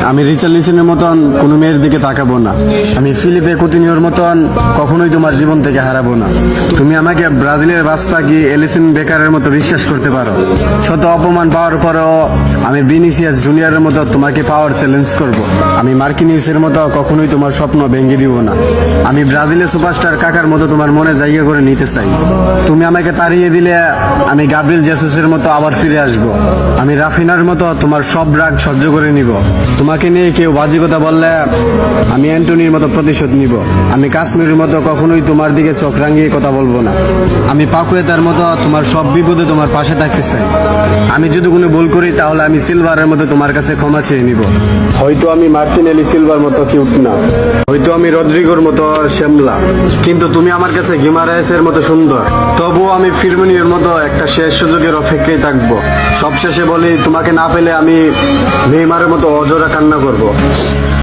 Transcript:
আমি রিচার্লিসনের মতন কোনো মেয়ের দিকে তাকাবো না। আমি ফিলিপে কুতিনিওর মতন কখনোই তোমার জীবন থেকে হারাবো না। তুমি আমাকে ব্রাজিলের বাসপাখি এলিসন বেকারের মতো বিশ্বাস করতে পারো। শত অপমান পাওয়ার পরও আমি ভিনিসিয়াস জুনিয়রের মতো তোমাকে পাওয়ার চ্যালেঞ্জ করব। আমি মার্কিনিউসের মতো কখনোই তোমার স্বপ্ন ভেঙে দিব না। আমি ব্রাজিলের সুপারস্টার কাকার মতো তোমার মনে জায়গা করে নিতে চাই। তুমি আমাকে তাড়িয়ে দিলে আমি গাব্রিয়েল জেসুসের মতো আবার ফিরে আসব। আমি রাফিনার মতো তোমার সব রাগ সহ্য করে নিব। তোমাকে নিয়ে কেউ বাজে কথা বললে আমি অ্যান্টনির মতো প্রতিশোধ নিব। আমি কাশ্মীরের মতো কখনোই তোমার দিকে চোখ রাঙিয়ে কথা বলবো না। আমি পাকুয়েতার মতো তোমার সব বিপদে তোমার পাশে থাকতে চাই। আমি যদি কোনো ভুল করি তাহলে আমি সিলভারের মতো তোমার কাছে ক্ষমা চেয়ে নিব। হয়তো আমি মার্টিনেলি সিলভার মতো কিউট না, হয়তো আমি রদ্রিগোর মতো শ্যামলা, কিন্তু তুমি আমার কাছে গিমারায়েসের মতো সুন্দর। তবুও আমি ফিরমিনিওর মতো একটা শেষ সুযোগের অপেক্ষায় থাকবো। সবশেষে বলি, তোমাকে না পেলে আমি নেইমারের মতো অজোড়া কান্না করব।